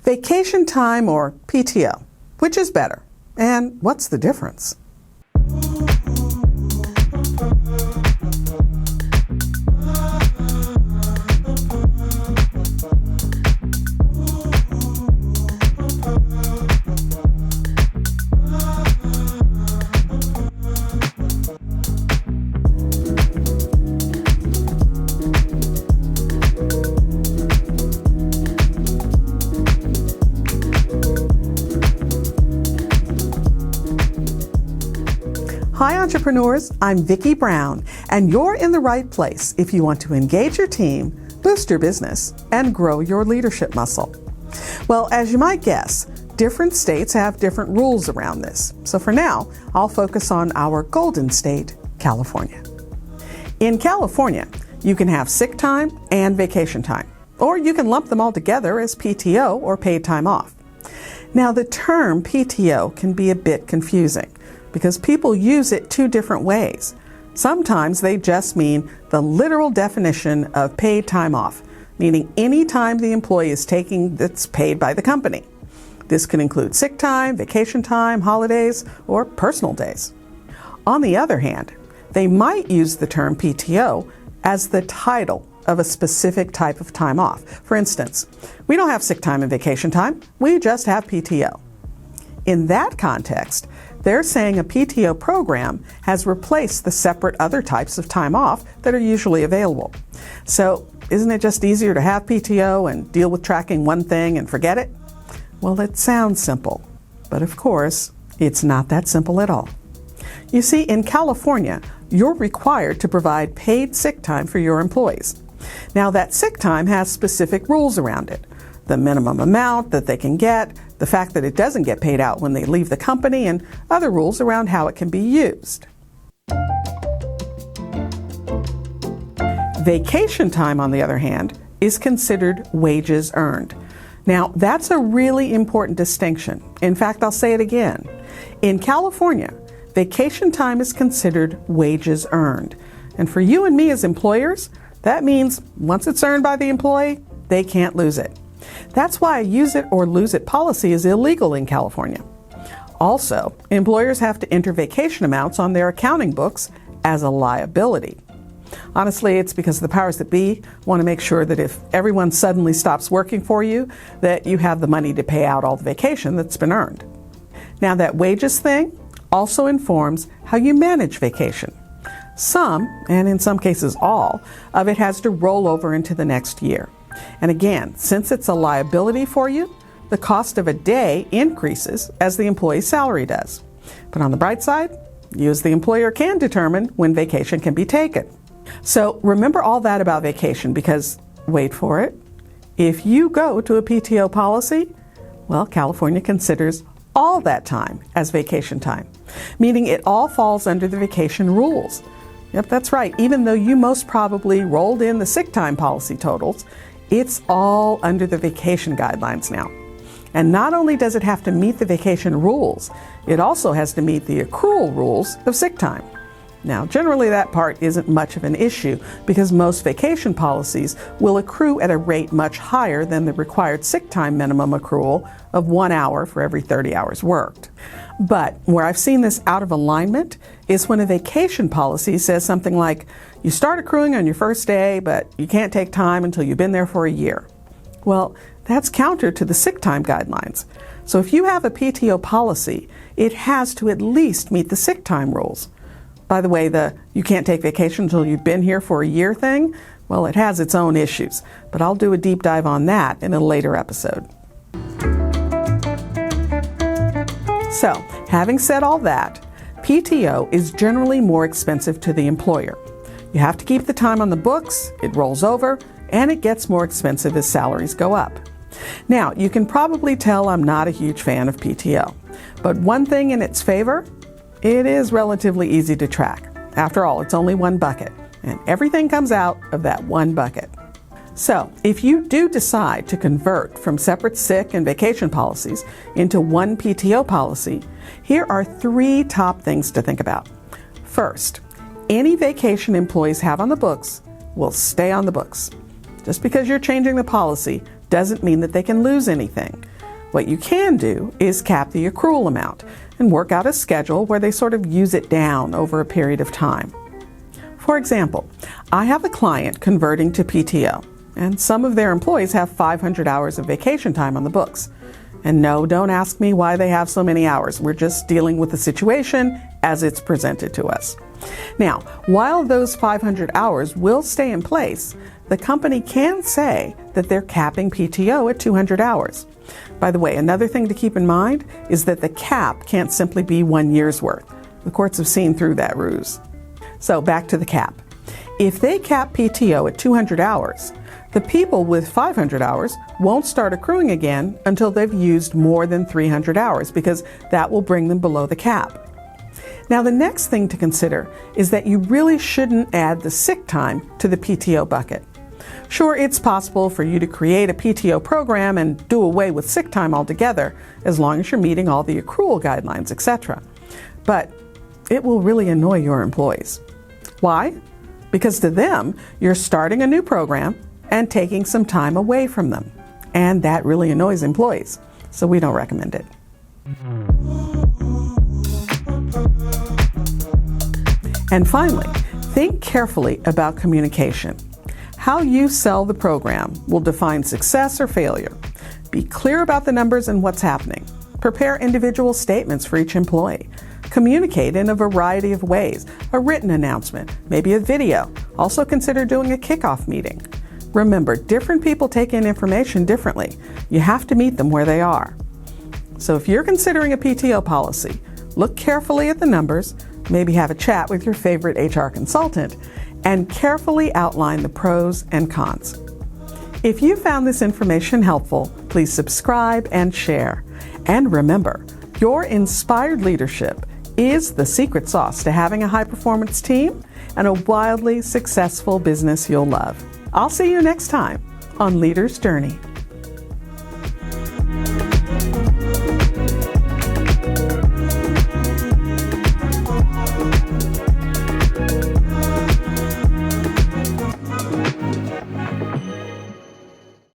Vacation time or PTO? Which is better? And what's the difference? Hi entrepreneurs, I'm Vicky Brown, and you're in the right place if you want to engage your team, boost your business, and grow your leadership muscle. Well, as you might guess, different states have different rules around this. So for now, I'll focus on our golden state, California. In California, you can have sick time and vacation time, or you can lump them all together as PTO or paid time off. Now, the term PTO can be a bit confusing because people use it two different ways. Sometimes they just mean the literal definition of paid time off, meaning any time the employee is taking that's paid by the company. This can include sick time, vacation time, holidays, or personal days. On the other hand, they might use the term PTO as the title of a specific type of time off. For instance, we don't have sick time and vacation time, we just have PTO. In that context, they're saying a PTO program has replaced the separate other types of time off that are usually available. So isn't it just easier to have PTO and deal with tracking one thing and forget it? Well, it sounds simple, but of course, it's not that simple at all. You see, in California, you're required to provide paid sick time for your employees. Now, that sick time has specific rules around it. The minimum amount that they can get, the fact that it doesn't get paid out when they leave the company, and other rules around how it can be used. Vacation time, on the other hand, is considered wages earned. Now, that's a really important distinction. In fact, I'll say it again. In California, vacation time is considered wages earned. And for you and me as employers, that means once it's earned by the employee, they can't lose it. That's why a use it or lose it policy is illegal in California. Also, employers have to enter vacation amounts on their accounting books as a liability. Honestly, it's because the powers that be want to make sure that if everyone suddenly stops working for you, that you have the money to pay out all the vacation that's been earned. Now, that wages thing also informs how you manage vacation. Some, and in some cases all, of it has to roll over into the next year. And again, since it's a liability for you, the cost of a day increases as the employee's salary does. But on the bright side, you as the employer can determine when vacation can be taken. So remember all that about vacation because, wait for it, if you go to a PTO policy, well, California considers all that time as vacation time, meaning it all falls under the vacation rules. Yep, that's right. Even though you most probably rolled in the sick time policy totals, it's all under the vacation guidelines now. And not only does it have to meet the vacation rules, it also has to meet the accrual rules of sick time. Now, generally that part isn't much of an issue because most vacation policies will accrue at a rate much higher than the required sick time minimum accrual of 1 hour for every 30 hours worked. But where I've seen this out of alignment is when a vacation policy says something like, you start accruing on your first day, but you can't take time until you've been there for a year. Well, that's counter to the sick time guidelines. So if you have a PTO policy, it has to at least meet the sick time rules. By the way, the you can't take vacation until you've been here for a year thing, well, it has its own issues, but I'll do a deep dive on that in a later episode. So, having said all that, PTO is generally more expensive to the employer. You have to keep the time on the books, it rolls over, and it gets more expensive as salaries go up. Now, you can probably tell I'm not a huge fan of PTO, but one thing in its favor, it is relatively easy to track. After all, it's only one bucket, and everything comes out of that one bucket. So, if you do decide to convert from separate sick and vacation policies into one PTO policy, here are 3 top things to think about. First, any vacation employees have on the books will stay on the books. Just because you're changing the policy doesn't mean that they can lose anything. What you can do is cap the accrual amount and work out a schedule where they sort of use it down over a period of time. For example, I have a client converting to PTO, and some of their employees have 500 hours of vacation time on the books. And no, don't ask me why they have so many hours. We're just dealing with the situation as it's presented to us. Now, while those 500 hours will stay in place, the company can say that they're capping PTO at 200 hours. By the way, another thing to keep in mind is that the cap can't simply be 1 year's worth. The courts have seen through that ruse. So back to the cap. If they cap PTO at 200 hours, the people with 500 hours won't start accruing again until they've used more than 300 hours, because that will bring them below the cap. Now, the next thing to consider is that you really shouldn't add the sick time to the PTO bucket. Sure, it's possible for you to create a PTO program and do away with sick time altogether, as long as you're meeting all the accrual guidelines, etc. But it will really annoy your employees. Why? Because to them, you're starting a new program and taking some time away from them. And that really annoys employees, so we don't recommend it. And finally, think carefully about communication. How you sell the program will define success or failure. Be clear about the numbers and what's happening. Prepare individual statements for each employee. Communicate in a variety of ways, a written announcement, maybe a video. Also consider doing a kickoff meeting. Remember, different people take in information differently. You have to meet them where they are. So if you're considering a PTO policy, look carefully at the numbers, maybe have a chat with your favorite HR consultant, and carefully outline the pros and cons. If you found this information helpful, please subscribe and share. And remember, your inspired leadership is the secret sauce to having a high-performance team and a wildly successful business you'll love. I'll see you next time on Leader's Journey.